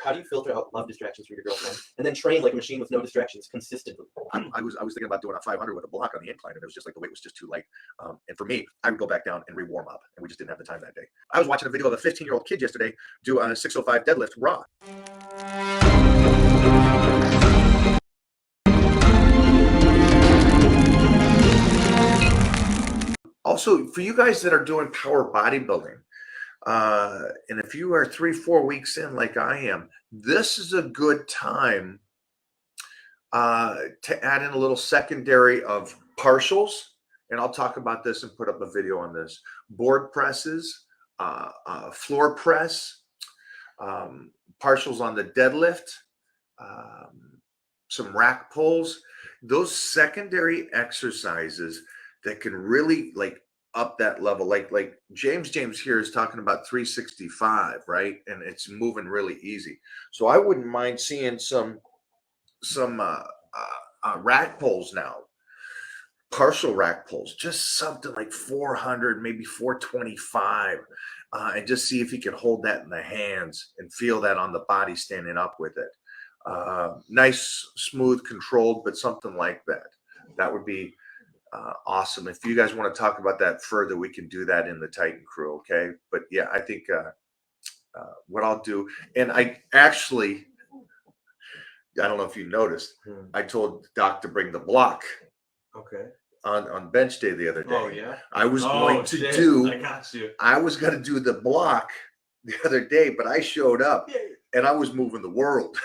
How do you filter out love distractions from your girlfriend and then train like a machine with no distractions consistently? I was thinking about doing a 500 with a block on the incline, and it was just like the weight was just too light. And for me, I would go back down and re-warm up, and we just didn't have the time that day. I was watching a video of a 15-year-old kid yesterday do a 605 deadlift raw. Also, for you guys that are doing power bodybuilding, and if you are 3-4 weeks in like I am, this is a good time to add in a little secondary of partials. And I'll talk about this and put up a video on this. Board presses, floor press, partials on the deadlift, some rack pulls. Those secondary exercises that can really like up that level, like James here is talking about 365, right? And it's moving really easy. So I wouldn't mind seeing some rack pulls now, partial rack pulls, just something like 400, maybe 425, and just see if he can hold that in the hands and feel that on the body standing up with it. Nice, smooth, controlled, but something like that. That would be awesome. If you guys want to talk about that further, we can do that in the Titan crew, okay? But yeah, I think what I'll do, and I don't know if you noticed, I told Doc to bring the block. Okay. On bench day the other day. Oh yeah. I was going to do. I got you. I was going to do the block the other day, but I showed up and I was moving the world.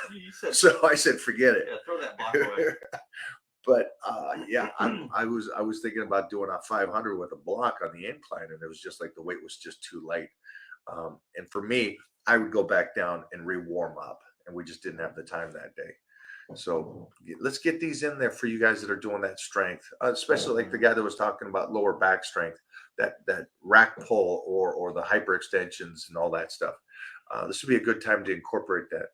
So I said, forget it. Yeah, throw that block away. But yeah, I was thinking about doing a 500 with a block on the incline, and it was just like the weight was just too light. And for me, I would go back down and re-warm up, and we just didn't have the time that day. So let's get these in there for you guys that are doing that strength, especially like the guy that was talking about lower back strength, that rack pull or the hyperextensions and all that stuff. This would be a good time to incorporate that.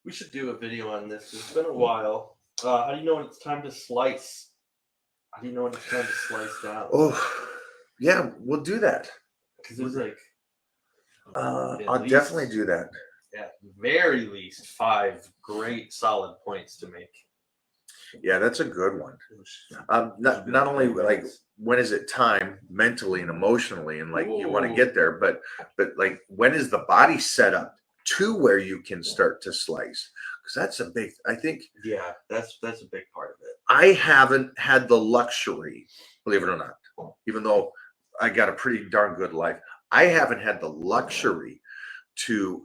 We should do a video on this. It's been a while. How do you know when it's time to slice? How do you know when it's time to slice down? Oh, yeah, we'll do that. Because there's like, I'll definitely do that. At very least 5 great solid points to make. Yeah, that's a good one. Not only like when is it time mentally and emotionally, and like you want to get there, but like when is the body set up to where you can start to slice? Because that's a big, I think. Yeah, that's a big part of it. I haven't had the luxury, believe it or not, even though I got a pretty darn good life, I haven't had the luxury to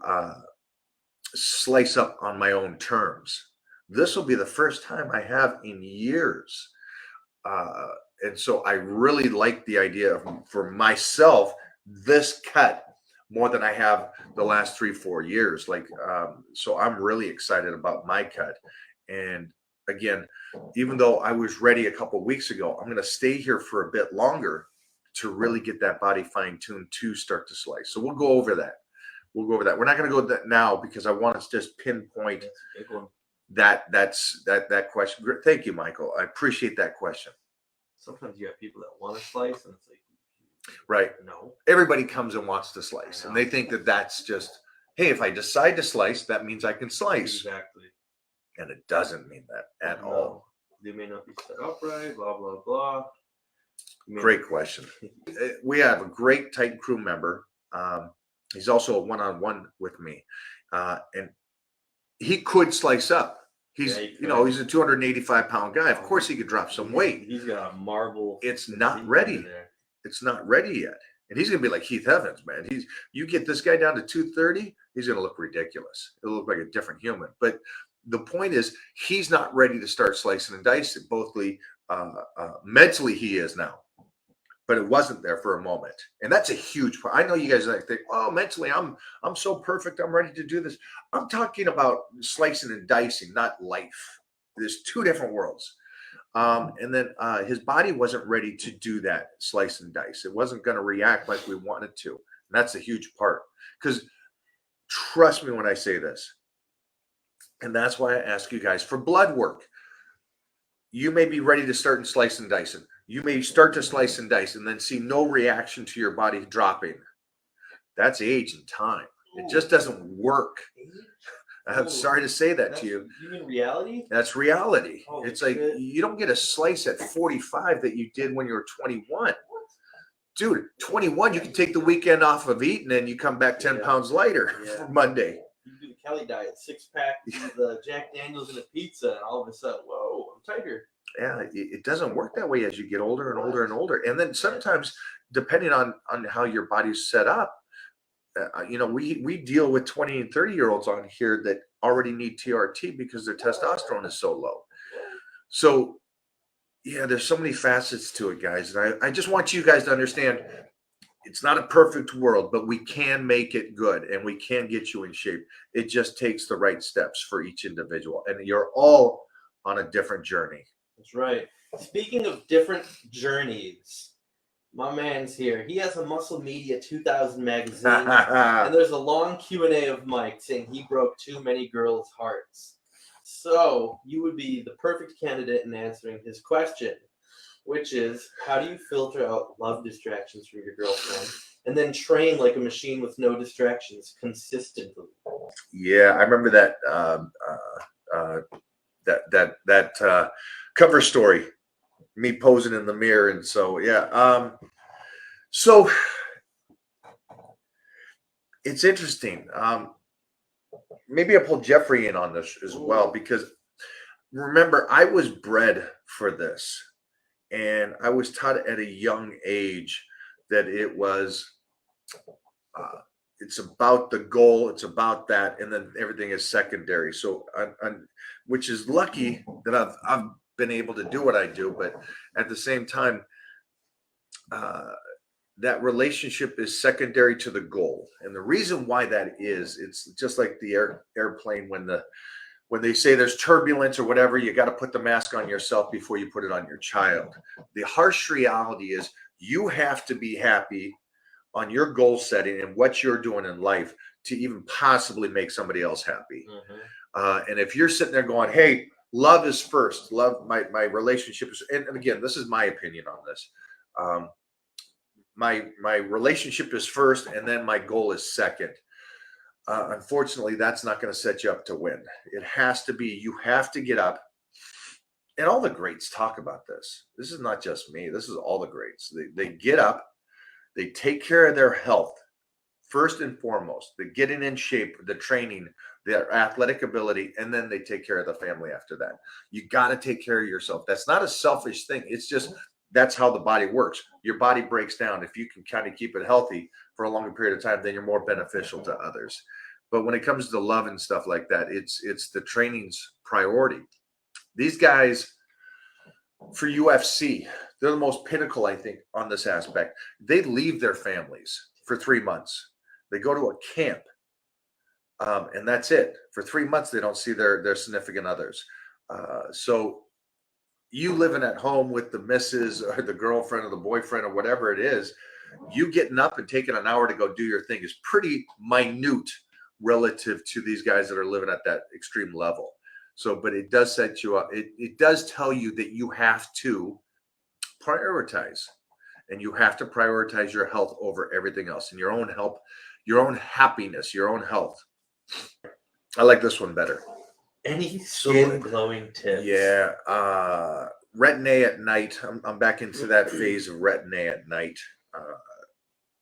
slice up on my own terms. This will be the first time I have in years. And so I really like the idea of, for myself, this cut more than I have the last 3-4 years. Like, so I'm really excited about my cut. And again, even though I was ready a couple of weeks ago, I'm going to stay here for a bit longer to really get that body fine-tuned to start to slice. So we'll go over that. We'll go over that. We're not going to go that now because I want to just pinpoint that question. Thank you, Michael. I appreciate that question. Sometimes you have people that want to slice, and it's like, right? No, everybody comes and wants to slice, and they think that that's just, hey, if I decide to slice, that means I can slice. Exactly. And it doesn't mean that at all. They may not be set up right. Blah blah blah. Great question. We have a great Titan crew member. He's also a one-on-one with me, and he could slice up. He's, he's a 285-pound guy. Of course, he could drop some weight. He's got a marble. It's not ready. It's not ready yet, and he's gonna be like Heath Evans, man. You get this guy down to 230, he's gonna look ridiculous. It'll look like a different human. But the point is, he's not ready to start slicing and dicing. Both mentally, he is now. But it wasn't there for a moment, and that's a huge part. I know you guys like think, oh, mentally, I'm so perfect, I'm ready to do this. I'm talking about slicing and dicing, not life. There's two different worlds. And then his body wasn't ready to do that slice and dice. It wasn't going to react like we wanted to, and that's a huge part. Because trust me when I say this, and that's why I ask you guys for blood work. You may be ready to start and slice and dicing. You may start to slice and dice and then see no reaction to your body dropping. That's age and time. It just doesn't work. Age? I'm Oh, sorry to say that That's, to you. you mean reality? That's reality. Holy It's like shit. you don't get a slice at 45 that you did when you were 21. Dude, 21, you can take the weekend off of eating and you come back 10 Yeah. pounds lighter Yeah. for Monday. You do the Kelly diet, 6-pack with Jack Daniels and a pizza, and all of a sudden, whoa, I'm tighter. Yeah, it doesn't work that way as you get older and older and older. And then sometimes, depending on how your body's set up, we deal with 20 and 30-year-olds on here that already need TRT because their testosterone is so low. So yeah, there's so many facets to it, guys. And I just want you guys to understand it's not a perfect world, but we can make it good and we can get you in shape. It just takes the right steps for each individual. And you're all on a different journey. That's right. Speaking of different journeys, my man's here. He has a Muscle Media 2000 magazine, and there's a long Q&A of Mike saying he broke too many girls' hearts. So you would be the perfect candidate in answering his question, which is, how do you filter out love distractions from your girlfriend and then train like a machine with no distractions consistently? Yeah, I remember that cover story, me posing in the mirror. And so, yeah. So it's interesting. Maybe I pull Jeffrey in on this as well, because remember, I was bred for this. And I was taught at a young age that it was, it's about the goal, it's about that, and then everything is secondary. So, which is lucky that I've been able to do what I do, but at the same time, that relationship is secondary to the goal. And the reason why that is, it's just like the airplane when they say there's turbulence or whatever, you got to put the mask on yourself before you put it on your child. The harsh reality is you have to be happy on your goal setting and what you're doing in life to even possibly make somebody else happy. And if you're sitting there going, hey, love is first, love, my relationship is, and again, this is my opinion on this. My relationship is first, and then my goal is second. Unfortunately, that's not going to set you up to win. It has to be, you have to get up. And all the greats talk about this. This is not just me. This is all the greats. They get up, they take care of their health first and foremost, the getting in shape, the training, their athletic ability, and then they take care of the family after that. You got to take care of yourself. That's not a selfish thing. It's just, that's how the body works. Your body breaks down. If you can kind of keep it healthy for a longer period of time, then you're more beneficial to others. But when it comes to love and stuff like that, it's the training's priority. These guys for UFC, they're the most pinnacle, I think, on this aspect. They leave their families for 3 months. They go to a camp, and that's it. For 3 months, they don't see their significant others. So you living at home with the missus or the girlfriend or the boyfriend or whatever it is, you getting up and taking an hour to go do your thing is pretty minute relative to these guys that are living at that extreme level. So, but it does set you up. It does tell you that you have to prioritize, and you have to prioritize your health over everything else, and your own health, your own happiness, your own health. I like this one better. Any skin glowing tips? Yeah. Retin-A at night. I'm back into that phase of Retin-A at night.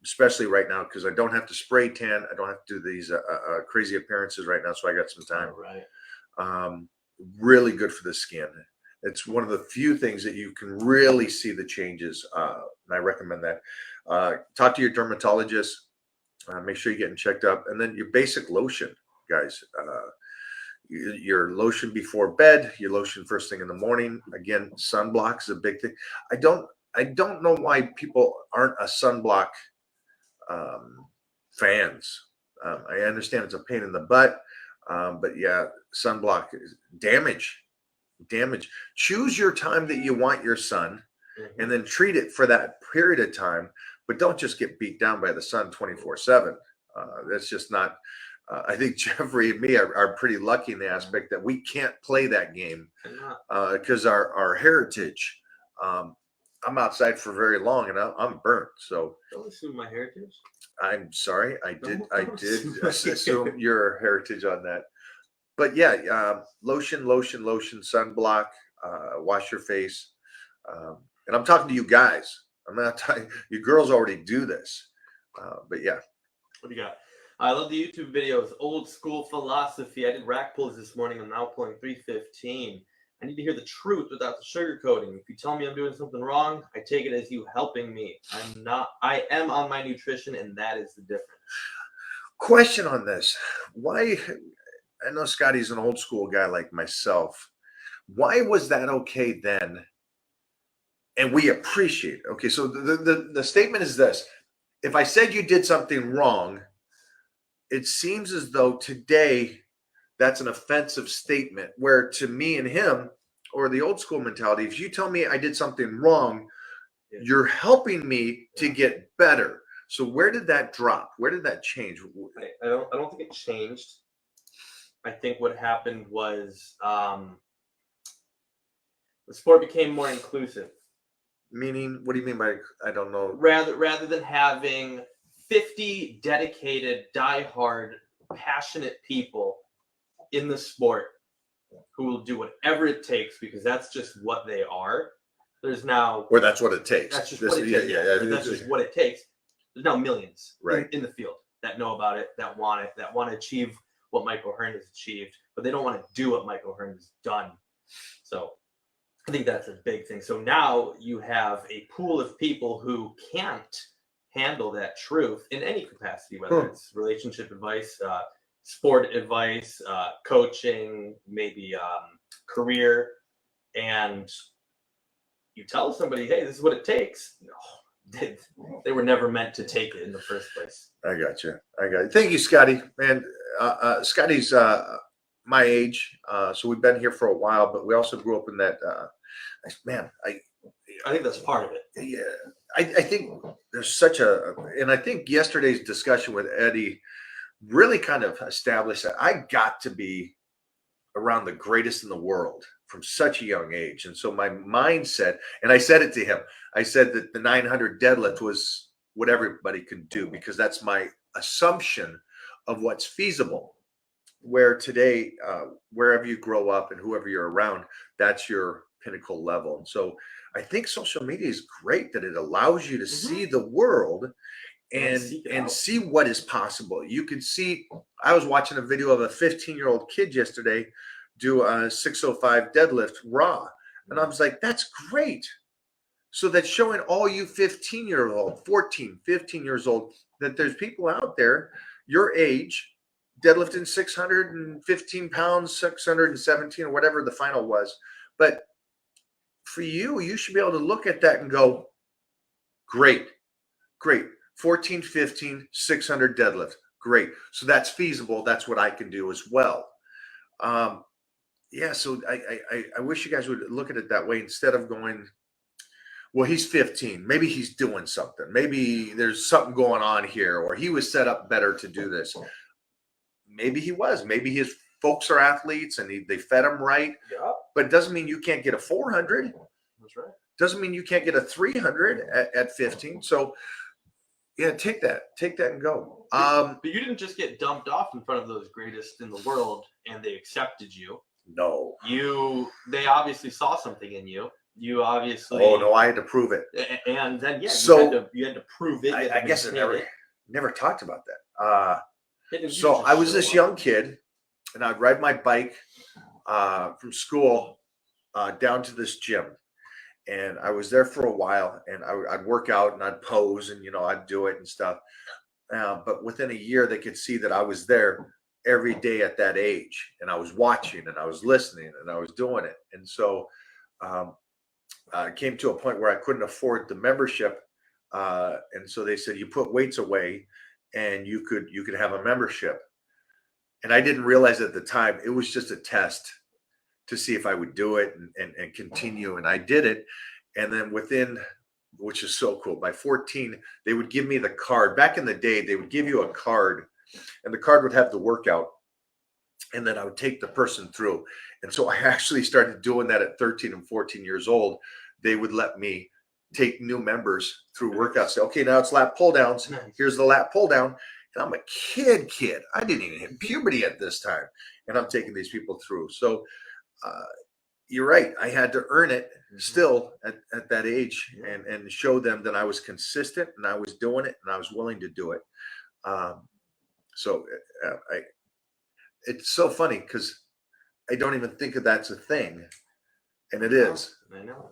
Especially right now, because I don't have to spray tan. I don't have to do these crazy appearances right now. So I got some time. Right. Really good for the skin. It's one of the few things that you can really see the changes. And I recommend that. Talk to your dermatologist. Make sure you're getting checked up. And then your basic lotion, guys. Your lotion before bed, your lotion first thing in the morning. Again, sunblock is a big thing. I don't know why people aren't a sunblock fans. I understand it's a pain in the butt, but yeah, sunblock is damage. Choose your time that you want your sun, and then treat it for that period of time. But don't just get beat down by the sun 24/7. That's just not. I think Jeffrey and me are pretty lucky in the aspect that we can't play that game because our heritage. I'm outside for very long and I'm burnt. So don't assume my heritage. I'm sorry. I did Sorry. assume your heritage on that. But yeah, lotion, sunblock, wash your face. And I'm talking to you guys. I'm not talking, you girls already do this. But yeah. What do you got? I love the YouTube videos. Old school philosophy. I did rack pulls this morning. I'm now pulling 315. I need to hear the truth without the sugarcoating. If you tell me I'm doing something wrong, I take it as you helping me. I am on my nutrition, and that is the difference. Question on this. Why, I know Scotty's an old school guy like myself. Why was that okay then? And we appreciate it. Okay, so the statement is this. If I said you did something wrong, it seems as though today that's an offensive statement, where to me and him, or the old school mentality, if you tell me I did something wrong, you're helping me to get better. So where did that drop? Where did that change? I don't think it changed. I think what happened was the sport became more inclusive. Meaning, what do you mean by, I don't know? Rather than having 50 dedicated, diehard, passionate people in the sport who will do whatever it takes because that's just what they are. There's now, or that's what it takes. That's just what it takes. Yeah. That's just what it takes. There's now millions in the field that know about it, that want it, that want to achieve what Michael Hearn has achieved, but they don't want to do what Michael Hearn has done. So I think that's a big thing. So now you have a pool of people who can't handle that truth in any capacity, whether it's relationship advice, sport advice, coaching, maybe career, and you tell somebody, hey, this is what it takes. No, they were never meant to take it in the first place. I got you. Thank you, Scotty. Man, Scotty's my age, so we've been here for a while, but we also grew up in that. I think that's part of it. Yeah, I think there's such a, and I think yesterday's discussion with Eddie really kind of established that I got to be around the greatest in the world from such a young age. And so my mindset, and I said it to him, I said that the 900 deadlift was what everybody could do because that's my assumption of what's feasible. Where today, wherever you grow up and whoever you're around, that's your pinnacle level. And so I think social media is great that it allows you to see the world and see what is possible. You can see, I was watching a video of a 15-year-old kid yesterday do a 605 deadlift raw. And I was like, that's great. So that's showing all you 15-year-old, 14, 15 years old, that there's people out there your age deadlifting 615 pounds, 617 or whatever the final was. But for you, you should be able to look at that and go, great. 14, 15, 600 deadlift. Great. So that's feasible. That's what I can do as well. So I wish you guys would look at it that way instead of going, well, he's 15. Maybe he's doing something. Maybe there's something going on here, or he was set up better to do this. Maybe he was. Maybe his folks are athletes and they fed him right. Yeah. But it doesn't mean you can't get a 400. That's right. Doesn't mean you can't get a 300 at 15. So yeah, take that and go. But you didn't just get dumped off in front of those greatest in the world and they accepted you. No. They obviously saw something in you. You obviously. Oh no, I had to prove it. And then you had to prove it. I guess I never talked about that. So I was this young kid, and I'd ride my bike from school down to this gym. And I was there for a while, and I'd work out and I'd pose and, I'd do it and stuff. But within a year, they could see that I was there every day at that age. And I was watching and I was listening and I was doing it. And so I came to a point where I couldn't afford the membership. And so they said, you put weights away and you could have a membership. And I didn't realize at the time it was just a test to see if I would do it and continue. And I did it. And then which is so cool, by 14, they would give me the card. Back in the day, they would give you a card and the card would have the workout. And then I would take the person through. And so I actually started doing that at 13 and 14 years old. They would let me take new members through workouts. Say, okay, now it's lat pull downs. Nice. Here's the lat pull down. And I'm a kid. I didn't even hit puberty at this time. And I'm taking these people through. So you're right. I had to earn it still at that age and show them that I was consistent and I was doing it and I was willing to do it. It's so funny because I don't even think of that's a thing. And it is. I know.